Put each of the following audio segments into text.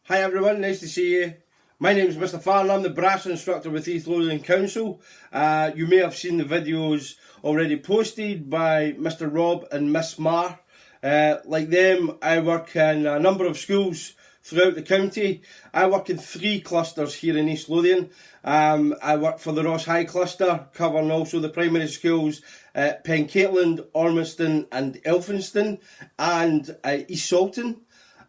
Hi everyone, nice to see you. My name is Mr. Farren, I'm the brass instructor with East Lothian Council. You may have seen the videos already posted by Mr. Rob and Miss Mar. Like them, I work in a number of schools throughout the county. I work in 3 clusters here in East Lothian. I work for the Ross High cluster, covering also the primary schools at Pencaitland, Ormiston and Elphinstone, and East Saltoun.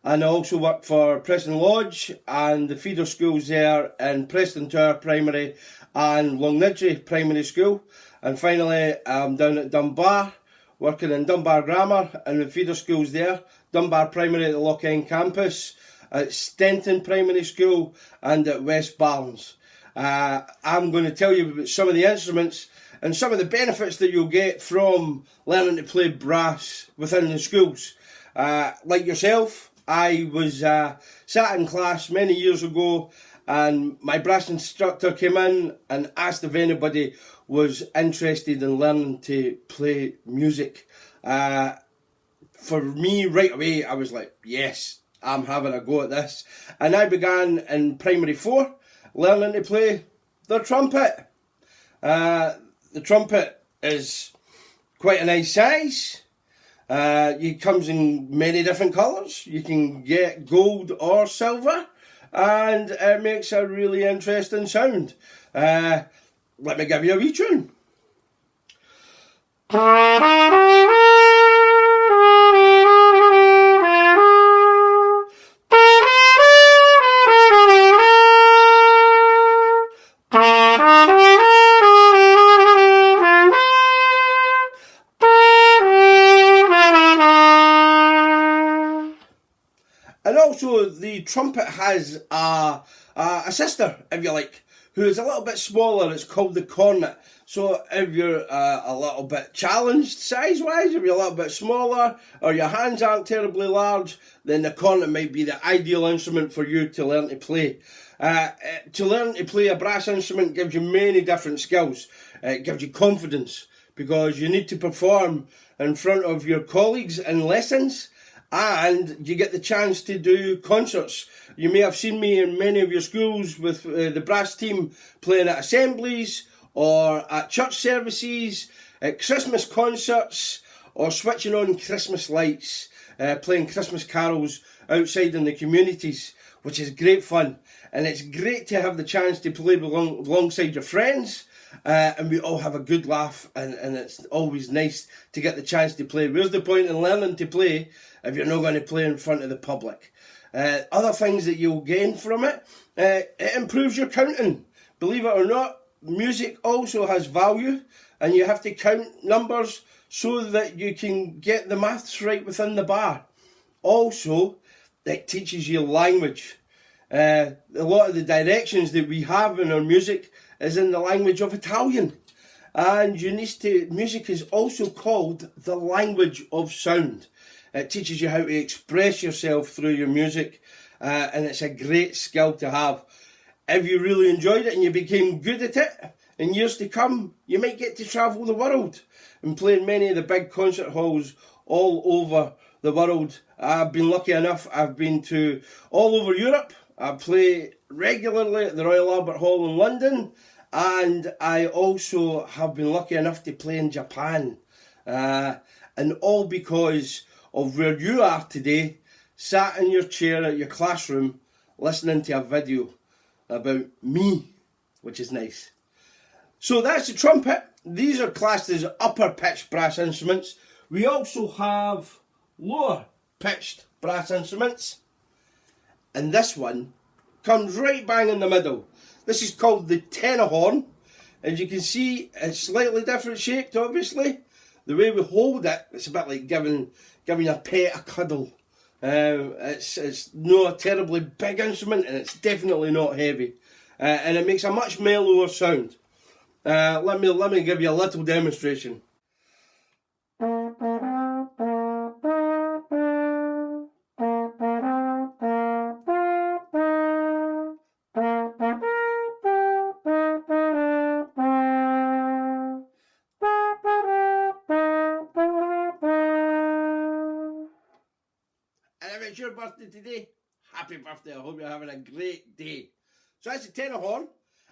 And I also work for Preston Lodge and the feeder schools there in Preston Tower Primary and Longniddry Primary School. And finally, I'm down at Dunbar, working in Dunbar Grammar and the feeder schools there. Dunbar Primary at the Loch End campus, at Stenton Primary School and at Westbarns. I'm going to tell you about some of the instruments and some of the benefits that you'll get from learning to play brass within the schools. Like yourself, I was sat in class many years ago and my brass instructor came in and asked if anybody was interested in learning to play music. For me, right away, I was like, yes, I'm having a go at this. And I began in primary 4 learning to play the trumpet. The trumpet is quite a nice size. It comes in many different colours. You can get gold or silver, and it makes a really interesting sound. Let me give you a wee tune. And also the trumpet has a sister, if you like, who is a little bit smaller. It's called the Cornet. So if you're a little bit challenged size-wise, if you're a little bit smaller, or your hands aren't terribly large, then the Cornet might be the ideal instrument for you to learn to play. To learn to play a brass instrument gives you many different skills. It gives you confidence, because you need to perform in front of your colleagues in lessons, and you get the chance to do concerts. You may have seen me in many of your schools with the brass team playing at assemblies or at church services, at Christmas concerts, or switching on Christmas lights, playing Christmas carols outside in the communities, which is great fun. And it's great to have the chance to play alongside your friends, and we all have a good laugh, and it's always nice to get the chance to play. Where's the point in learning to play if you're not going to play in front of the public? Other things that you'll gain from it, it improves your counting. Believe it or not, music also has value, and you have to count numbers so that you can get the maths right within the bar. Also, it teaches you language. A lot of the directions that we have in our music is in the language of Italian. And music is also called the language of sound. It teaches you how to express yourself through your music, and it's a great skill to have. If you really enjoyed it and you became good at it, in years to come, you might get to travel the world and play in many of the big concert halls all over the world. I've been lucky enough, I've been to all over Europe. I play regularly at the Royal Albert Hall in London, and I also have been lucky enough to play in Japan. And all because of where you are today, sat in your chair at your classroom, listening to a video about me, which is nice. So that's the trumpet. These are classed as upper pitched brass instruments. We also have lower pitched brass instruments. And this one comes right bang in the middle. This is called the tenor horn. As you can see, it's slightly different shaped, obviously. The way we hold it, it's a bit like giving your pet a cuddle. It's not a terribly big instrument, and it's definitely not heavy. And it makes a much mellower sound. Let me give you a little demonstration. And if it's your birthday today, happy birthday. I hope you're having a great day. So that's the tenor horn.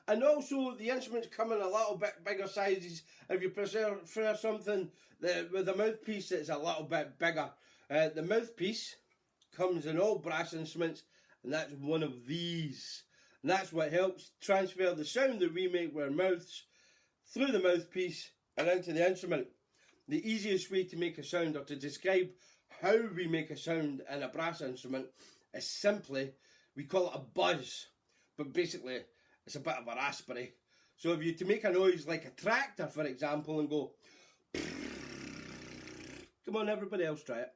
And also the instruments come in a little bit bigger sizes if you prefer something with a mouthpiece that's a little bit bigger. The mouthpiece comes in all brass instruments, and that's one of these. And that's what helps transfer the sound that we make with our mouths through the mouthpiece and into the instrument. The easiest way to make a sound, or to describe how we make a sound in a brass instrument, is simply, we call it a buzz, but basically it's a bit of a raspberry. So if you to make a noise like a tractor, for example, and go, come on everybody else, try it.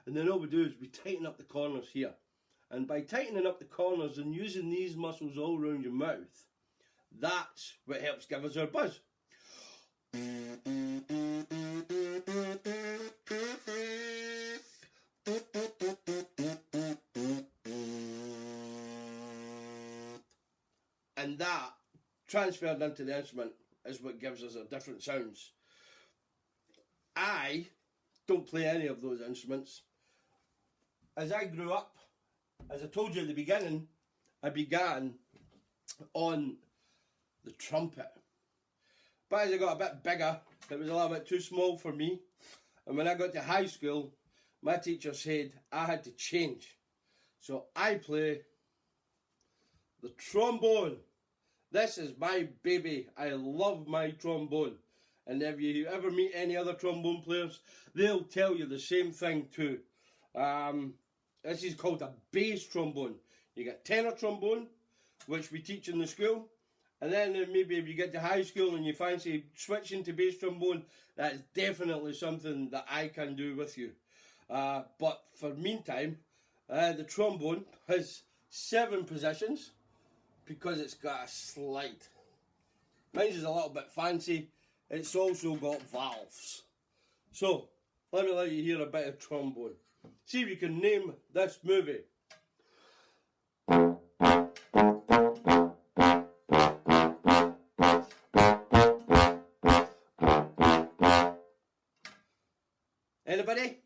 And then all we do is we tighten up the corners here. And by tightening up the corners and using these muscles all around your mouth, that's what helps give us our buzz. And that, transferred into the instrument, is what gives us our different sounds. I don't play any of those instruments. As I grew up, as I told you at the beginning, I began on the trumpet. But as I got a bit bigger, it was a little bit too small for me. And when I got to high school, my teacher said I had to change. So I play the trombone. This is my baby. I love my trombone. And if you ever meet any other trombone players, they'll tell you the same thing too. This is called a bass trombone. You get tenor trombone, which we teach in the school. And then maybe if you get to high school and you fancy switching to bass trombone, that's definitely something that I can do with you. But for meantime, the trombone has 7 positions because it's got a slide. Mine is a little bit fancy. It's also got valves. So, let me let you hear a bit of trombone. See if you can name this movie. Anybody?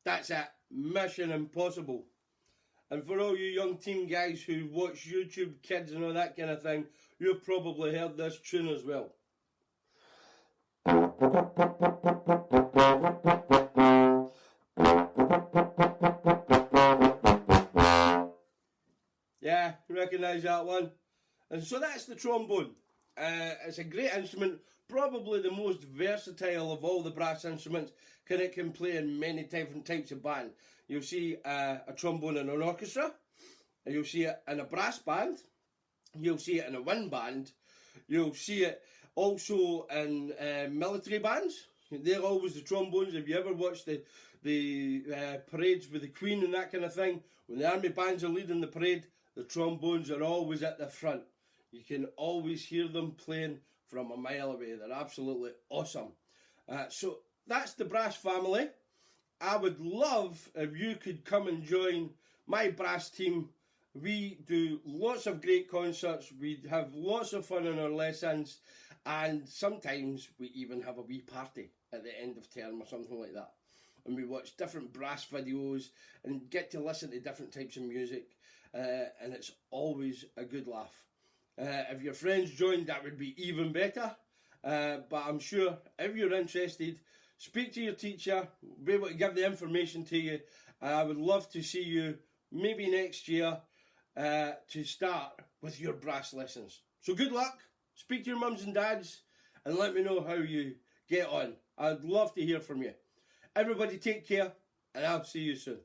That's it. Mission Impossible. And for all you young teen guys who watch YouTube Kids and all that kind of thing, you've probably heard this tune as well. Yeah, you recognise that one? And so that's the trombone. It's a great instrument, probably the most versatile of all the brass instruments, because it can play in many different types of band. You'll see a trombone in an orchestra, you'll see it in a brass band, you'll see it in a wind band, you'll see it also in military bands. They're always the trombones. If you ever watch the parades with the Queen and that kind of thing, when the army bands are leading the parade, the trombones are always at the front. You can always hear them playing from a mile away. They're absolutely awesome. So that's the brass family. I would love if you could come and join my brass team. We do lots of great concerts. We have lots of fun in our lessons. And sometimes we even have a wee party at the end of term or something like that. And we watch different brass videos and get to listen to different types of music. And it's always a good laugh. If your friends joined, that would be even better. But I'm sure if you're interested, speak to your teacher, be able to give the information to you. I would love to see you maybe next year to start with your brass lessons. So good luck, speak to your mums and dads, and let me know how you get on. I'd love to hear from you. Everybody take care, and I'll see you soon.